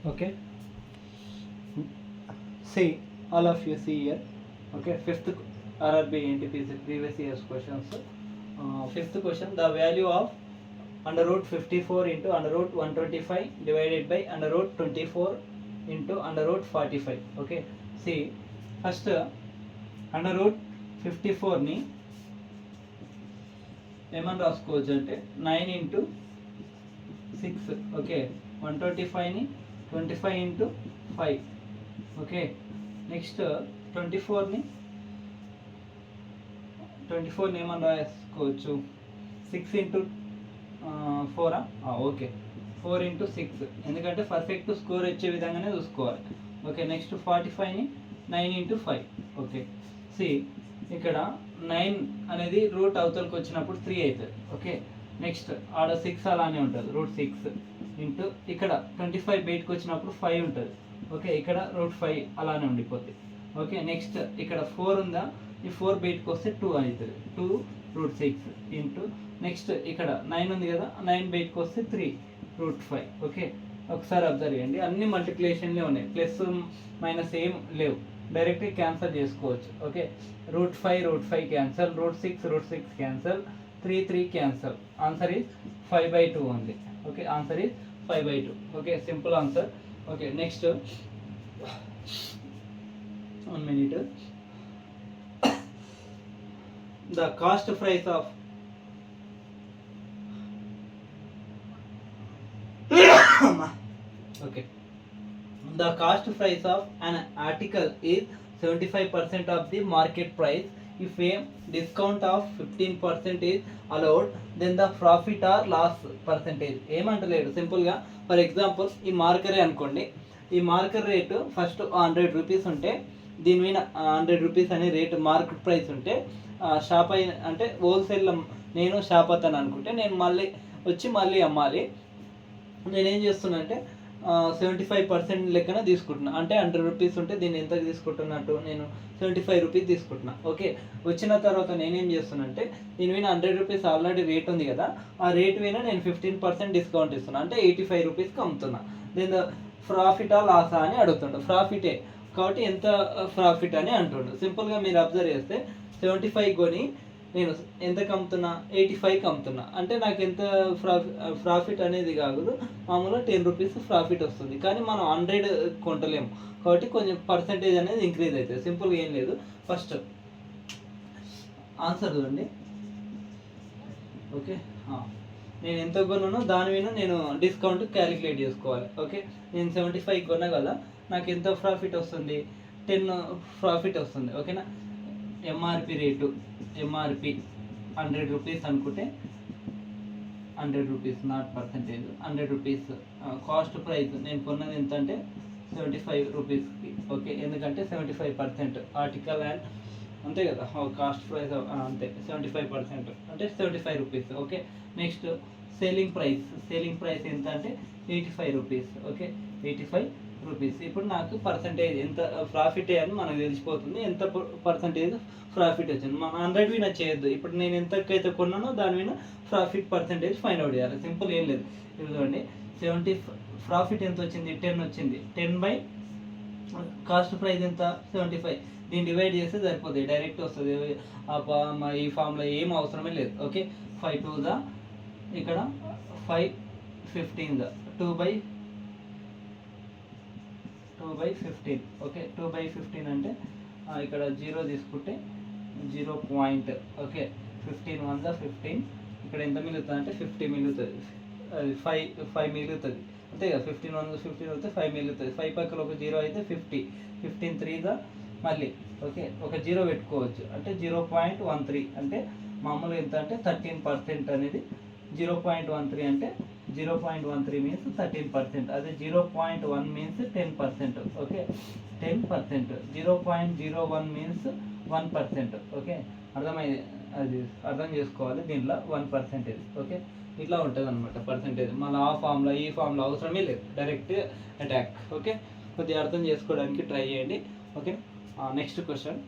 Okay, see, all of you see here. Okay, fifth RRB NTPC previous year's questions. Fifth question, the value of under root 54 into under root 125 divided by under root 24 into under root 45. Okay, see, first under root 54 ని ఏమని రాసుకోవచ్చు అంటే 9 into 6. Okay, 125 ని 25 into 5. Okay, next 24ని ఏమని రాసుకోవచ్చు 6 into 4. Okay, 4 into 6, ఎందుకంటే perfect score వచ్చే విధంగానే చూసుకోవాలి. ఓకే, నెక్స్ట్ 45ని 9 into 5. ఓకే, సి ఇక్కడ 9 అనేది రూట్ అవతలకి వచ్చినప్పుడు 3 అవుతుంది. ఓకే, నెక్స్ట్ ఆడ 6 అలానే ఉంటుంది, రూట్ 6 ఇంటూ ఇక్కడ 25 బయటకు వచ్చినప్పుడు 5 ఉంటుంది. ఓకే, ఇక్కడ రూట్ 5 అలానే ఉండిపోతుంది. ఓకే, నెక్స్ట్ ఇక్కడ 4 ఉందా, ఈ 4 బయటకు వస్తే 2 అవుతుంది, 2 రూట్ 6 ఇంటూ నెక్స్ట్ ఇక్కడ 9 ఉంది కదా, 9 బయటకు వస్తే 3 రూట్ 5. ఓకే, ఒకసారి అబ్జర్వ్ చేయండి, అన్ని మల్టిప్లికేషన్లే ఉన్నాయి, ప్లస్ మైనస్ ఏం లేవు, డైరెక్ట్గా క్యాన్సల్ చేసుకోవచ్చు. Okay, root 5 cancel, root 6 cancel, 3 cancel, answer is 5/2 ఉంది. Okay, answer is 5/2. Okay, simple answer. Okay, next 1 minute. The cost price of okay, the cost price of an article is 75% of the market price. If a discount of 15% is allowed, then the profit or loss percentage. ఏమంటలేడు, సింపుల్గా for example ఈ మార్కరే అనుకోండి, ఈ marker rate first 100 rupees ఉంటే దీని మీద 100 rupees అనే rate market price ఉంటే shop అయిన అంటే హోల్సేల్లో నేను షాప్ అతను అనుకుంటే నేను మళ్ళీ అమ్మాలి. నేనేం చేస్తున్నా అంటే 75% లెక్కన తీసుకుంటున్నా, అంటే 100 రూపీస్ ఉంటే దీన్ని ఎంత తీసుకుంటున్నట్టు నేను 75 రూపీస్ తీసుకుంటున్నా. ఓకే, వచ్చిన తర్వాత నేనేం చేస్తున్నా అంటే దీని మీద 100 రూపీస్ ఆల్రెడీ రేట్ ఉంది కదా, ఆ రేట్ మీద నేను 15% డిస్కౌంట్ ఇస్తున్నా, అంటే 85 రూపీస్కి అమ్ముతున్నా. దీని ప్రాఫిటా లాసా అని అడుగుతుండు, ప్రాఫిటే కాబట్టి ఎంత ప్రాఫిట్ అని అంటుండు. సింపుల్గా మీరు అబ్జర్వ్ చేస్తే 75 కొని నేను ఎంతకు అమ్ముతున్నా, 85కి అమ్ముతున్నా, అంటే నాకు ఎంత ప్రాఫిట్ అనేది కాదు, మామూలుగా 10 రూపీస్ ప్రాఫిట్ వస్తుంది. కానీ మనం 100 కొంటలేము కాబట్టి కొంచెం పర్సంటేజ్ అనేది ఇంక్రీజ్ అవుతుంది. సింపుల్గా ఏం లేదు, ఫస్ట్ ఆన్సర్ చూడండి. ఓకే, నేను ఎంత కొన్నానో దాని మీద నేను డిస్కౌంట్ క్యాలిక్యులేట్ చేసుకోవాలి. ఓకే, నేను 75 కొన్నా కదా, నాకు ఎంత ప్రాఫిట్ వస్తుంది, 10 ప్రాఫిట్ వస్తుంది. ఓకేనా, ఎంఆర్పి రేటు, ఎంఆర్పి 100 రూపీస్ అనుకుంటే 100 rupees not percentage, 100 rupees cost price నేను కొన్నది ఎంత అంటే 75 రూపీస్కి. ఓకే, ఎందుకంటే 75% ఆర్టికల్ అండ్ అంతే కదా, కాస్ట్ ప్రైస్ అంతే 75% అంటే 75 rupees. Okay, next selling price ఎంత అంటే 85 రూపీస్. Okay, 85 rupees. ఇప్పుడు నాకు పర్సంటేజ్ ఎంత ప్రాఫిట్ అని మనకు తెలిసిపోతుంది, ఎంత పర్సంటేజ్ ప్రాఫిట్ వచ్చింది. మన 100 మీద చేయొద్దు, ఇప్పుడు నేను ఎంతకైతే కొన్నానో దాని మీద ప్రాఫిట్ పర్సంటేజ్ ఫైండ్ అవుట్ చేయాలి. సింపుల్, ఏం లేదు. చూడండి, 70 ప్రాఫిట్ ఎంత వచ్చింది, 10 వచ్చింది, 10 బై కాస్ట్ ప్రైస్ ఎంత 75, దీన్ని డివైడ్ చేస్తే సరిపోతుంది, డైరెక్ట్ వస్తుంది. ఈ ఫామ్లో ఏం అవసరమే లేదు. ఓకే, 5 2 ఇక్కడ 5 15 2/15. ఓకే, 2/15 అంటే ఇక్కడ 0 తీసుకుంటే 0 పాయింట్. ఓకే, 15 1 15, ఇక్కడ ఎంత మిగులుతుంది అంటే 50 మిగులుతుంది, అది 5 మిగులుతుంది అంతే కదా. 15 1 15 అయితే 5 మిగులుతుంది, 5 పక్కన ఒక 0 అయితే 50, 15 3 మళ్ళీ. ఓకే, ఒక 0 పెట్టుకోవచ్చు, అంటే 0.13, అంటే మామూలుగా ఎంత అంటే 13% అనేది 0.13 అంటే 0.13 మీన్స్ 13%, అదే 0.1 మీన్స్ 10%. Okay, 10%, 0.01 means 1%. ఓకే, అర్థమైంది, అది అర్థం చేసుకోవాలి, దీంట్లో 1%. ఓకే, ఇట్లా ఉంటుంది అనమాట పర్సంటేజ్. మళ్ళీ ఆ ఫామ్లో ఈ ఫామ్లో అవసరమే లేదు, డైరెక్ట్ అటాక్. ఓకే, కొద్దిగా అర్థం చేసుకోవడానికి ట్రై చేయండి. Okay, next question,